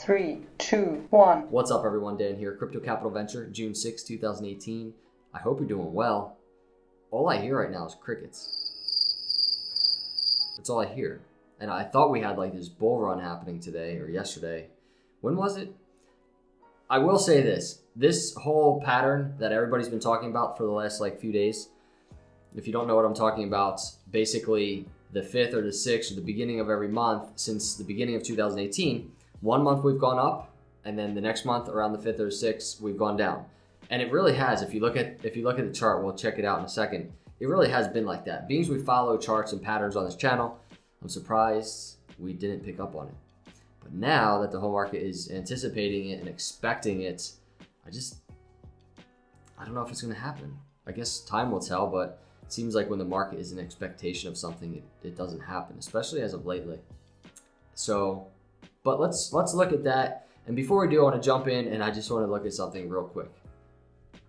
3, 2, 1. What's up, everyone? Dan here, Crypto Capital Venture, June 6, 2018. I hope you're doing well. All I hear right now is crickets. That's all I hear. And I thought we had like this bull run happening today or yesterday. When was it? I will say this whole pattern that everybody's been talking about for the last few days, if you don't know what I'm talking about, basically the 5th or the 6th or the beginning of every month since the beginning of 2018, 1 month we've gone up, and then the next month around the 5th or 6th we've gone down. And it really has. If you look at the chart, we'll check it out in a second. It really has been like that. Being we follow charts and patterns on this channel, I'm surprised we didn't pick up on it. But now that the whole market is anticipating it and expecting it, I don't know if it's going to happen. I guess time will tell, but it seems like when the market is in expectation of something, it doesn't happen, especially as of lately. So, but let's look at that. And before we do, I want to jump in and I just want to look at something real quick.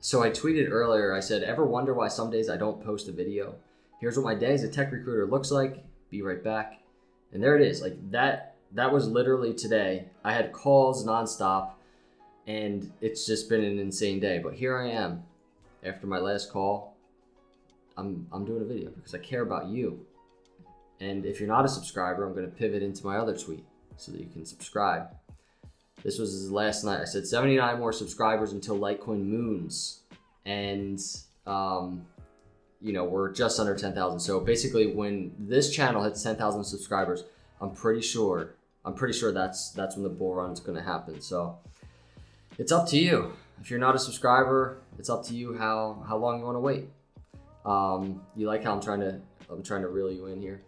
So I tweeted earlier, I said, ever wonder why some days I don't post a video? Here's what my day as a tech recruiter looks like. Be right back. And there it is. Like that was literally today. I had calls nonstop and it's just been an insane day. But here I am after my last call. I'm doing a video because I care about you. And if you're not a subscriber, I'm going to pivot into my other tweet so that you can subscribe. This was last night. I said 79 more subscribers until Litecoin moons. And, we're just under 10,000. So basically when this channel hits 10,000 subscribers, I'm pretty sure that's when the bull run is going to happen. So it's up to you. If you're not a subscriber, it's up to you how long you want to wait. You like how I'm trying to reel you in here.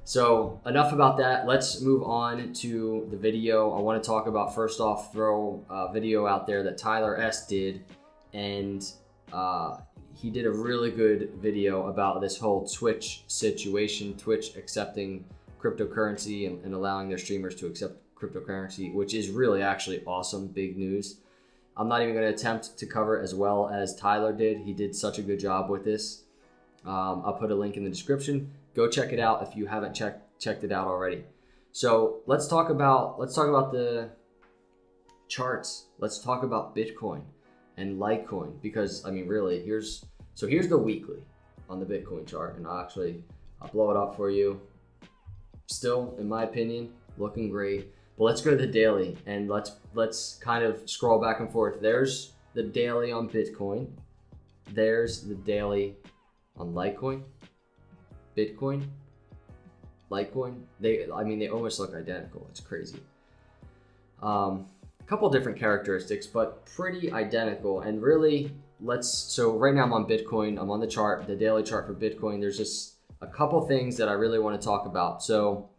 So enough about that. Let's move on to the video. I want to talk about, first off, throw a video out there that Tyler S did, and he did a really good video about this whole Twitch situation, Twitch accepting cryptocurrency and allowing their streamers to accept cryptocurrency, which is really actually awesome, big news. I'm not even going to attempt to cover it as well as Tyler did. He did such a good job with this. I'll put a link in the description. Go check it out if you haven't checked it out already. So let's talk about the charts. Let's talk about Bitcoin and Litecoin, because really here's the weekly on the Bitcoin chart, and I'll blow it up for you. Still, in my opinion, looking great. But let's go to the daily and let's kind of scroll back and forth. There's the daily on Bitcoin. There's the daily on Litecoin. Bitcoin, Litecoin, they almost look identical. It's crazy. A couple different characteristics, but pretty identical. And really, so right now I'm on Bitcoin. I'm on the chart, the daily chart for Bitcoin. There's just a couple things that I really want to talk about. So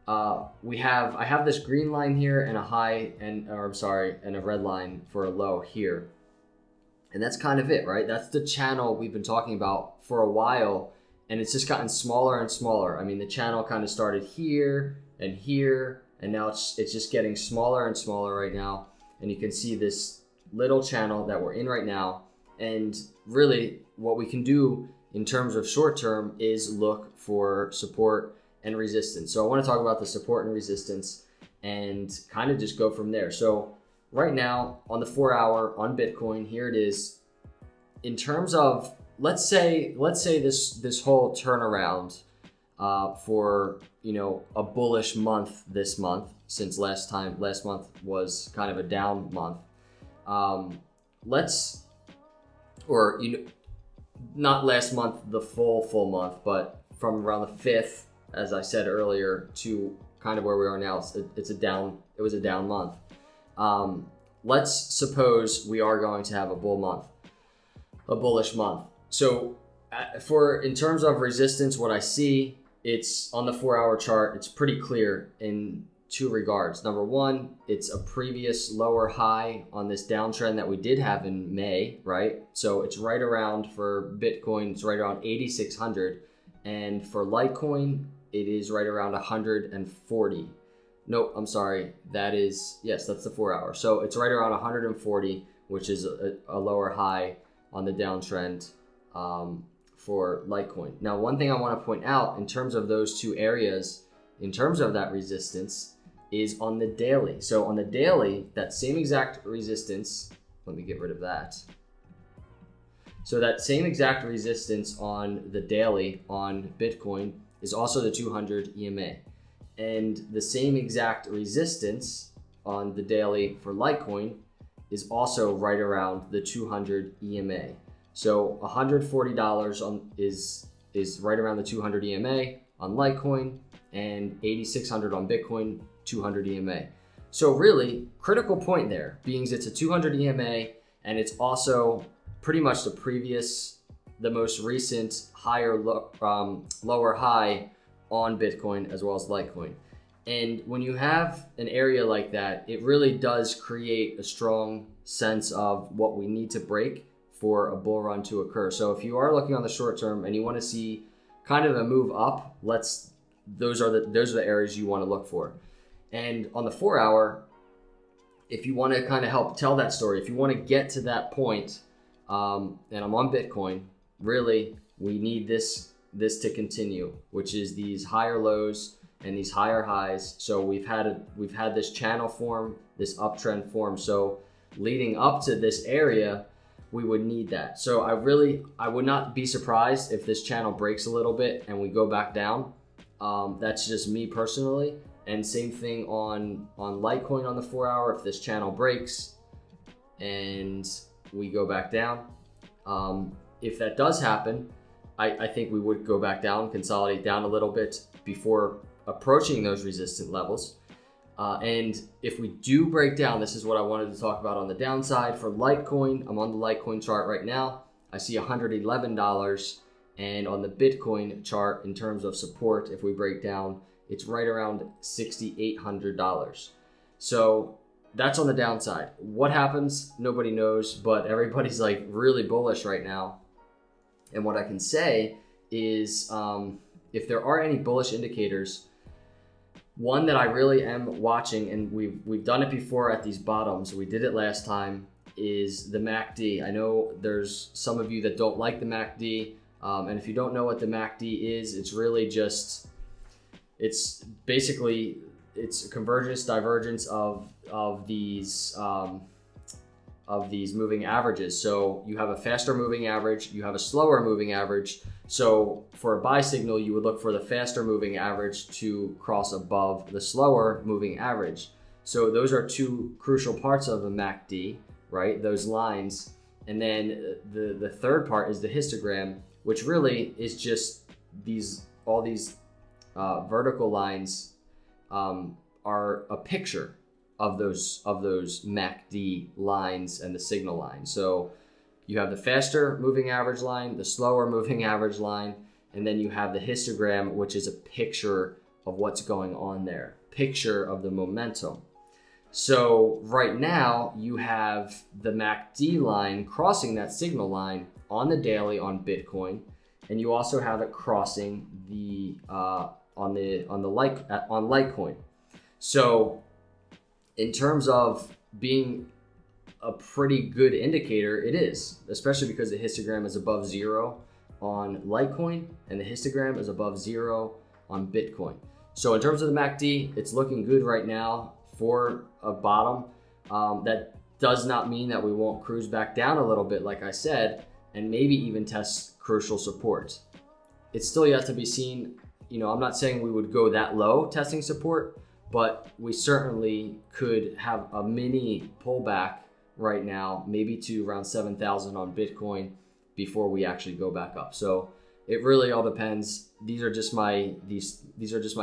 I have this green line here and and a red line for a low here. And that's kind of it, right? That's the channel we've been talking about for a while. And it's just gotten smaller and smaller. The channel kind of started here, and now it's just getting smaller and smaller right now. And you can see this little channel that we're in right now. And really what we can do in terms of short term is look for support and resistance. So I want to talk about the support and resistance and kind of just go from there. So right now on the 4-hour on Bitcoin, here it is. In terms of, let's say this whole turnaround for a bullish month this month, since last month was kind of a down month. Not last month the full month, but from around the 5th, as I said earlier, to kind of where we are now, it was a down month. Let's suppose we are going to have a bullish month. So in terms of resistance, what I see, it's on the 4-hour chart, it's pretty clear in two regards. Number one, it's a previous lower high on this downtrend that we did have in May, right? So it's right around, for Bitcoin, it's right around 8,600. And for Litecoin, it is right around 140. Nope, I'm sorry. That's the 4-hour. So it's right around 140, which is a lower high on the downtrend for Litecoin. Now, one thing I want to point out in terms of those two areas, in terms of that resistance, is on the daily. So on the daily, that same exact resistance, let me get rid of that. So that same exact resistance on the daily on Bitcoin is also the 200 EMA. And the same exact resistance on the daily for Litecoin is also right around the 200 EMA. So $140 is right around the 200 EMA on Litecoin, and 8,600 on Bitcoin, 200 EMA. So really, critical point there, being it's a 200 EMA, and it's also pretty much the most recent lower high on Bitcoin as well as Litecoin. And when you have an area like that, it really does create a strong sense of what we need to break for a bull run to occur. So if you are looking on the short term and you want to see kind of a move up, those are the areas you want to look for. And on the 4 hour, if you want to kind of help tell that story, if you want to get to that point, and I'm on Bitcoin, really we need this to continue, which is these higher lows and these higher highs. So we've had this channel form, this uptrend form. So leading up to this area, we would need that. So I would not be surprised if this channel breaks a little bit and we go back down. That's just me personally. And same thing on Litecoin on the 4 hour. If this channel breaks and we go back down, if that does happen, I think we would go back down, consolidate down a little bit before approaching those resistant levels. And if we do break down, this is what I wanted to talk about on the downside for Litecoin. I'm on the Litecoin chart right now. I see $111. And on the Bitcoin chart, in terms of support, if we break down, it's right around $6,800. So that's on the downside. What happens? Nobody knows, but everybody's like really bullish right now. And what I can say is if there are any bullish indicators, one that I really am watching, and we've done it before at these bottoms, we did it last time, is the MACD. I know there's some of you that don't like the MACD, and if you don't know what the MACD is, it's really just, it's basically, it's a convergence, divergence of these moving averages. So you have a faster moving average, you have a slower moving average. So for a buy signal, you would look for the faster moving average to cross above the slower moving average. So those are two crucial parts of a MACD, right? Those lines. And then the third part is the histogram, which really is just all these vertical lines are a picture of those MACD lines and the signal line. So you have the faster moving average line, the slower moving average line, and then you have the histogram, which is a picture of what's going on there, picture of the momentum. So right now you have the MACD line crossing that signal line on the daily on Bitcoin, and you also have it crossing the on Litecoin. So in terms of being a pretty good indicator, it is, especially because the histogram is above 0 on Litecoin and the histogram is above 0 on Bitcoin. So in terms of the MACD, it's looking good right now for a bottom. That does not mean that we won't cruise back down a little bit, like I said, and maybe even test crucial support. It's still yet to be seen. You know, I'm not saying we would go that low testing support, but we certainly could have a mini pullback right now, maybe to around 7,000 on Bitcoin before we actually go back up. So it really all depends. These are just my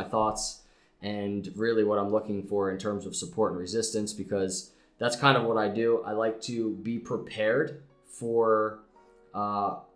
thoughts, and really what I'm looking for in terms of support and resistance, because that's kind of what I do. I like to be prepared for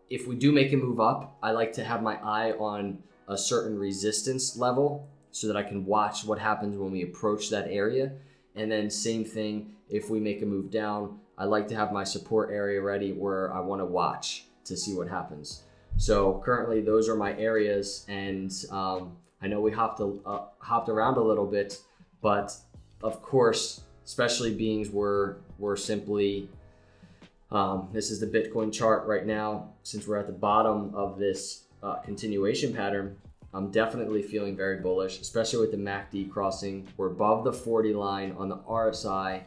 if we do make a move up. I like to have my eye on a certain resistance level so that I can watch what happens when we approach that area. And then same thing, if we make a move down, I like to have my support area ready where I want to watch to see what happens. So currently those are my areas, and I know we hopped around a little bit, but of course, especially beings we're simply, this is the Bitcoin chart right now, since we're at the bottom of this continuation pattern. I'm definitely feeling very bullish, especially with the MACD crossing. We're above the 40 line on the RSI,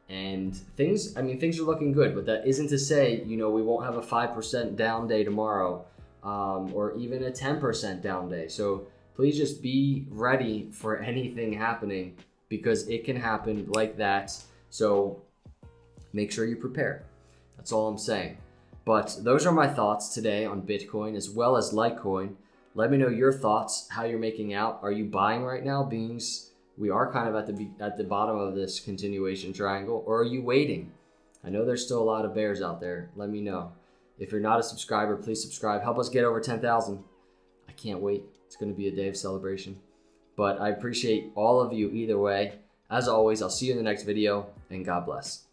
and things are looking good, but that isn't to say, we won't have a 5% down day tomorrow, or even a 10% down day. So please just be ready for anything happening, because it can happen like that. So make sure you prepare. That's all I'm saying. But those are my thoughts today on Bitcoin as well as Litecoin. Let me know your thoughts, how you're making out. Are you buying right now, being we are kind of at the bottom of this continuation triangle, or are you waiting? I know there's still a lot of bears out there. Let me know. If you're not a subscriber, please subscribe. Help us get over 10,000. I can't wait. It's going to be a day of celebration. But I appreciate all of you either way. As always, I'll see you in the next video, and God bless.